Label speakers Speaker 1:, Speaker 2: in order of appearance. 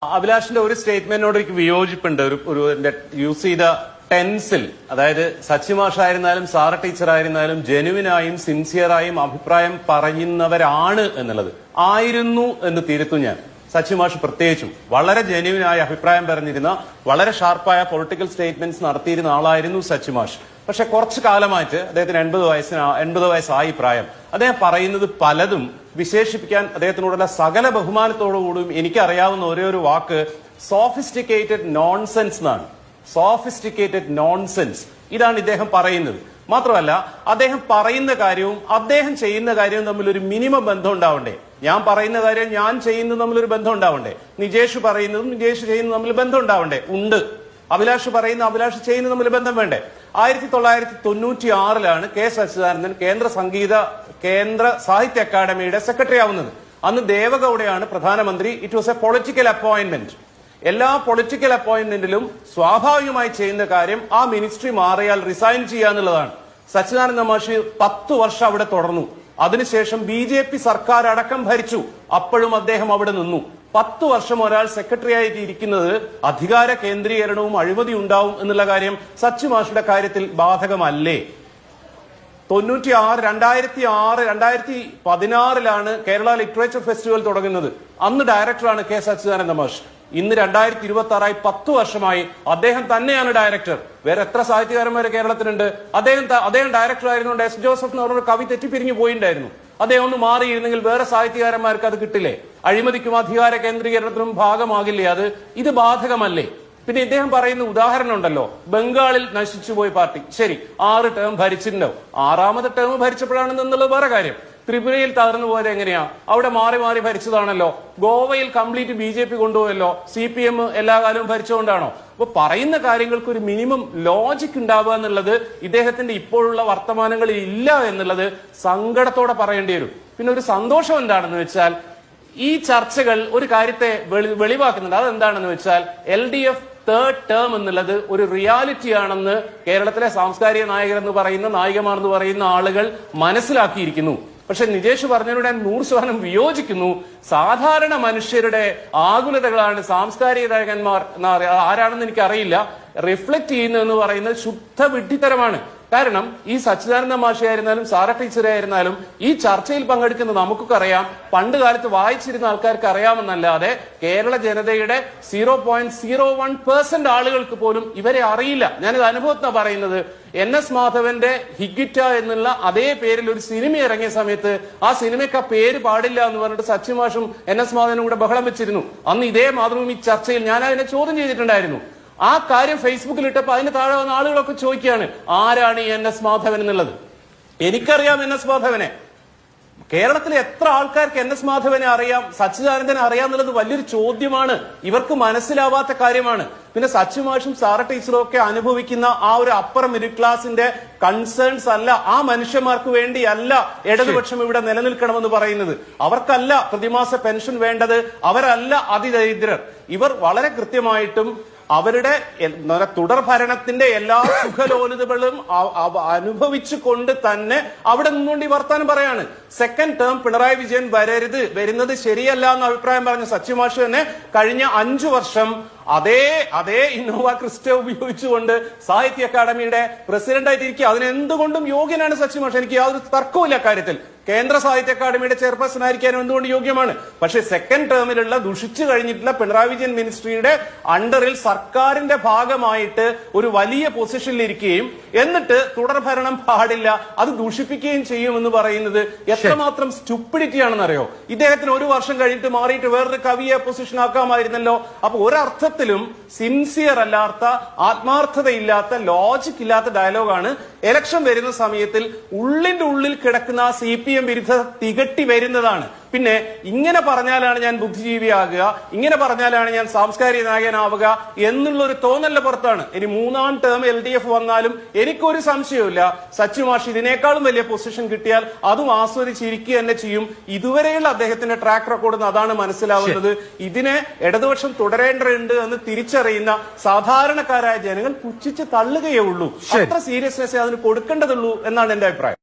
Speaker 1: അഭിലാഷിന്റെ ഒരു സ്റ്റേറ്റ്മെന്റിനോട് എനിക്ക് വിയോജിപ്പുണ്ട്. ഒരു യൂസ് ചെയ്ത ടെൻസിൽ, അതായത് സച്ചി മാഷായിരുന്നാലും സാറ ടീച്ചർ ആയിരുന്നാലും ജെനുവിനായും സിൻസിയറായും അഭിപ്രായം പറയുന്നവരാണ് എന്നുള്ളത്. ആയിരുന്നു എന്ന് തിരുത്തും ഞാൻ. സച്ചി മാഷ് പ്രത്യേകിച്ചും വളരെ ജെനുവിനായ അഭിപ്രായം പറഞ്ഞിരുന്ന, വളരെ ഷാർപ്പായ പൊളിറ്റിക്കൽ സ്റ്റേറ്റ്മെന്റ്സ് നടത്തിയിരുന്ന ആളായിരുന്നു സച്ചി മാഷ്. പക്ഷെ കുറച്ചു കാലമായിട്ട് അദ്ദേഹത്തിന് 80 വയസ്സായി പ്രായം. അദ്ദേഹം പറയുന്നത് പലതും വിശേഷിപ്പിക്കാൻ അദ്ദേഹത്തിനോടുള്ള സകല ബഹുമാനത്തോടുകൂടിയും എനിക്കറിയാവുന്ന ഒരേ ഒരു വാക്ക് സോഫിസ്റ്റിക്കേറ്റഡ് നോൺസെൻസ് എന്നാണ്. സോഫിസ്റ്റിക്കേറ്റഡ് നോൺസെൻസ്, ഇതാണ് ഇദ്ദേഹം പറയുന്നത്. മാത്രമല്ല, അദ്ദേഹം പറയുന്ന കാര്യവും അദ്ദേഹം ചെയ്യുന്ന കാര്യവും തമ്മിൽ ഒരു മിനിമം ബന്ധം ഉണ്ടാവണ്ടേ? ഞാൻ പറയുന്ന കാര്യം ഞാൻ ചെയ്യുന്നത് തമ്മിലൊരു ബന്ധം ഉണ്ടാവണ്ടേ? നിജേഷ് പറയുന്നതും നിജേഷ് ചെയ്യുന്നതും തമ്മിൽ ബന്ധം ഉണ്ടാവണ്ടേ? ഉണ്ട്. അഭിലാഷ് പറയുന്ന അഭിലാഷ് ചെയ്യുന്നത് തമ്മിൽ ബന്ധം വേണ്ടേ? 1996 കെ സച്ചിദാനന്ദൻ കേന്ദ്ര സാഹിത്യ അക്കാദമിയുടെ സെക്രട്ടറി ആവുന്നത്. അന്ന് ദേവഗൌഡയാണ് പ്രധാനമന്ത്രി. It was A political appointment. എല്ലാ പൊളിറ്റിക്കൽ അപ്പോയിന്റ്മെന്റിലും സ്വാഭാവികമായി ചെയ്യുന്ന കാര്യം ആ മിനിസ്ട്രി മാറിയാൽ റിസൈൻ ചെയ്യാന്നുള്ളതാണ്. സച്ചിദാനന്ദ മാഷി 10 വർഷം അവിടെ തുടർന്നു. അതിനുശേഷം BJP സർക്കാർ അടക്കം ഭരിച്ചു. അപ്പോഴും അദ്ദേഹം അവിടെ നിന്നു. 10 വർഷം ഒരാൾ സെക്രട്ടറി ആയിട്ട് ഇരിക്കുന്നത് അധികാര കേന്ദ്രീകരണവും അഴിമതി ഉണ്ടാവും എന്നുള്ള കാര്യം സച്ചി മാഷിയുടെ കാര്യത്തിൽ ബാധകമല്ലേ? 2016 കേരള ലിറ്ററേച്ചർ ഫെസ്റ്റിവൽ തുടങ്ങുന്നത്. അന്ന് ഡയറക്ടറാണ് കെ സച്ചിദാനന്ദ മാഷ്. ഇന്ന് 2026 10 വർഷമായി അദ്ദേഹം തന്നെയാണ് ഡയറക്ടർ. വേറെ എത്ര സാഹിത്യകാരന്മാര് കേരളത്തിലുണ്ട്? അദ്ദേഹം ഡയറക്ടർ ആയിരുന്നുകൊണ്ട് എസ് ജോസഫ് എന്ന് പറഞ്ഞൊരു കവി തെറ്റിപ്പിരിഞ്ഞു പോയിണ്ടായിരുന്നു. അദ്ദേഹം ഒന്ന് മാറിയിരുന്നെങ്കിൽ വേറെ സാഹിത്യകാരന്മാർക്ക് അത് കിട്ടില്ലേ? അഴിമതിക്കും അധികാര കേന്ദ്രീകരണത്തിനും ഭാഗമാകില്ലേ അത്? ഇത് ബാധകമല്ലേ? പിന്നെ ഇദ്ദേഹം പറയുന്ന ഉദാഹരണം ഉണ്ടല്ലോ, ബംഗാളിൽ നശിച്ചുപോയ പാർട്ടി. ശരി, 6 ടേം ഭരിച്ചിട്ടുണ്ടാവും. 6ാമത്തെ ടേം ഭരിച്ചപ്പോഴാണെന്നുള്ളത് വേറെ കാര്യം. ത്രിപുരയിൽ തകർന്നു പോയത് എങ്ങനെയാ? അവിടെ മാറി മാറി ഭരിച്ചതാണല്ലോ. ഗോവയിൽ കംപ്ലീറ്റ് BJP കൊണ്ടുപോയല്ലോ. CPM എല്ലാ കാലവും ഭരിച്ചുകൊണ്ടാണോ? അപ്പൊ പറയുന്ന കാര്യങ്ങൾക്ക് ഒരു മിനിമം ലോജിക് ഉണ്ടാവുക എന്നുള്ളത് ഇദ്ദേഹത്തിന്റെ ഇപ്പോഴുള്ള വർത്തമാനങ്ങളിൽ ഇല്ല എന്നുള്ളത് സങ്കടത്തോടെ പറയേണ്ടി വരും. പിന്നെ ഒരു സന്തോഷം എന്താണെന്ന് വെച്ചാൽ, ഈ ചർച്ചകൾ ഒരു കാര്യത്തെ വെളിവാക്കുന്നുണ്ട്. അതെന്താണെന്ന് വെച്ചാൽ LDF തേർഡ് ടേം എന്നുള്ളത് ഒരു റിയാലിറ്റി ആണെന്ന് കേരളത്തിലെ സാംസ്കാരിക നായകരെന്ന് പറയുന്ന, നായികമാരെന്ന് പറയുന്ന ആളുകൾ മനസ്സിലാക്കിയിരിക്കുന്നു. പക്ഷെ നിജേഷ് പറഞ്ഞതിനോട് ഞാൻ 100% വിയോജിക്കുന്നു. സാധാരണ മനുഷ്യരുടെ ആകുലതകളാണ് സാംസ്കാരിക നായകന്മാർ ആരാണെന്ന് എനിക്കറിയില്ല റിഫ്ലക്ട് ചെയ്യുന്നതെന്ന് പറയുന്നത് ശുദ്ധ വിഡ്ഢിത്തരമാണ്. കാരണം ഈ സച്ചിദാനന്ദ മാഷയായിരുന്നാലും സാറ ടീച്ചറായിരുന്നാലും ഈ ചർച്ചയിൽ പങ്കെടുക്കുന്ന നമുക്കൊക്കെ അറിയാം, പണ്ട് കാലത്ത് വായിച്ചിരുന്ന ആൾക്കാർക്ക് അറിയാമെന്നല്ലാതെ കേരള ജനതയുടെ 0.01% ആളുകൾക്ക് പോലും ഇവരെ അറിയില്ല. ഞാനിത് അനുഭവത്തിനാണ് പറയുന്നത്. NS മാധവന്റെ ഹിഗിറ്റ എന്നുള്ള അതേ പേരിൽ ഒരു സിനിമ ഇറങ്ങിയ സമയത്ത് ആ സിനിമയ്ക്ക് ആ പേര് പാടില്ല എന്ന് പറഞ്ഞിട്ട് സച്ചി മാഷും NS മാധവനും കൂടെ ബഹളം വെച്ചിരുന്നു. അന്ന് ഇതേ മാതൃഭൂമി ചർച്ചയിൽ ഞാൻ അതിനെ ചോദ്യം ചെയ്തിട്ടുണ്ടായിരുന്നു. ആ കാര്യം ഫേസ്ബുക്കിൽ ഇട്ടപ്പോൾ അതിന് താഴെ വന്ന ആളുകളൊക്കെ ചോദിക്കുകയാണ്, ആരാണ് ഈ NS മാധവൻ എന്നുള്ളത്? എനിക്കറിയാം NS മാധവനെ. കേരളത്തിലെ എത്ര ആൾക്കാർക്ക് NS മാധവനെ അറിയാം, സച്ചിദാനന്ദനെ അറിയാം എന്നുള്ളത് വലിയൊരു ചോദ്യമാണ്. ഇവർക്ക് മനസ്സിലാവാത്ത കാര്യമാണ്. പിന്നെ സച്ചി മാഷും സാറ ടീച്ചറും ഒക്കെ അനുഭവിക്കുന്ന ആ ഒരു അപ്പർ മിഡിൽ ക്ലാസിന്റെ കൺസേൺസ് അല്ല, ആ മനുഷ്യന്മാർക്ക് വേണ്ടിയല്ല ഇടതുപക്ഷം ഇവിടെ നിലനിൽക്കണമെന്ന് പറയുന്നത്. അവർക്കല്ല പ്രതിമാസ പെൻഷൻ വേണ്ടത്, അവരല്ല അതിദരിദ്രർ. ഇവർ വളരെ കൃത്യമായിട്ടും അവരുടെ തുടർ ഭരണത്തിന്റെ എല്ലാ സുഖലോലുതകളും അനുഭവിച്ചു കൊണ്ട് തന്നെ അവിടെ നിന്നുകൊണ്ട് ഈ വർത്താനം പറയാണ്. സെക്കൻഡ് ടേം പിണറായി വിജയൻ വരുന്നത് ശരിയല്ല എന്ന അഭിപ്രായം പറഞ്ഞ സച്ചി മാഷ് തന്നെ കഴിഞ്ഞ 5 വർഷം അതേ ഇന്നോവ ക്രിസ്റ്റ ഉപയോഗിച്ചുകൊണ്ട് സാഹിത്യ അക്കാദമിയുടെ പ്രസിഡന്റായിട്ട് ഇരിക്കുക. അതിനെന്തുകൊണ്ടും യോഗ്യനാണ് സച്ചി മാഷ്. എനിക്ക് യാതൊരു തർക്കവുമില്ല കാര്യത്തിൽ. കേന്ദ്ര സാഹിത്യ അക്കാദമിയുടെ ചെയർപേഴ്സൺ ആയിരിക്കാനും എന്തുകൊണ്ട് യോഗ്യമാണ്. പക്ഷെ സെക്കൻഡ് ടേമിലുള്ള ദുഷിച്ചു കഴിഞ്ഞിട്ടുള്ള പിണറായി വിജയൻ മിനിസ്ട്രിയുടെ അണ്ടറിൽ സർക്കാരിന്റെ ഭാഗമായിട്ട് ഒരു വലിയ പൊസിഷനിലിരിക്കുകയും എന്നിട്ട് തുടർ ഭരണം പാടില്ല, അത് ദൂഷിപ്പിക്കുകയും ചെയ്യുമെന്ന് പറയുന്നത് എത്രമാത്രം സ്റ്റുപ്പിഡിറ്റി ആണെന്നറിയോ? ഇദ്ദേഹത്തിന് 1 വർഷം കഴിഞ്ഞിട്ട് മാറിയിട്ട് വേറൊരു കവിയെ പൊസിഷൻ ആക്കാമായിരുന്നല്ലോ. അപ്പൊ ഒരർത്ഥത്തിലും സിൻസിയർ അല്ലാത്ത, ആത്മാർത്ഥതയില്ലാത്ത, ലോജിക് ഇല്ലാത്ത ഡയലോഗാണ്. ഇലക്ഷൻ വരുന്ന സമയത്തിൽ ഉള്ളിന്റെ ഉള്ളിൽ കിടക്കുന്ന CPM വിരുദ്ധ തികട്ടി വരുന്നതാണ്. പിന്നെ ഇങ്ങനെ പറഞ്ഞാലാണ് ഞാൻ ബുദ്ധിജീവിയാകുക, ഇങ്ങനെ പറഞ്ഞാലാണ് ഞാൻ സാംസ്കാരിക നായകനാവുക എന്നുള്ളൊരു തോന്നലിന്റെ പുറത്താണ്. ഇനി 3ാം ടേം LDF വന്നാലും എനിക്കൊരു സംശയവുമില്ല, സച്ചി മാഷ് ഇതിനേക്കാളും വലിയ പൊസിഷൻ കിട്ടിയാൽ അതും ആസ്വദിച്ചിരിക്കുക തന്നെ ചെയ്യും. ഇതുവരെയുള്ള അദ്ദേഹത്തിന്റെ ട്രാക്ക് റെക്കോർഡ് അതാണ് മനസ്സിലാവുന്നത്. ഇതിനെ ഇടതുപക്ഷം തുടരേണ്ടതുണ്ട് എന്ന് തിരിച്ചറിയുന്ന സാധാരണക്കാരായ ജനങ്ങൾ പുച്ഛിച്ച് തള്ളുകയേ ഉള്ളൂ. അത്ര സീരിയസ്നെസ് അതിന് കൊടുക്കേണ്ടതുള്ളൂ എന്നാണ് എന്റെ അഭിപ്രായം.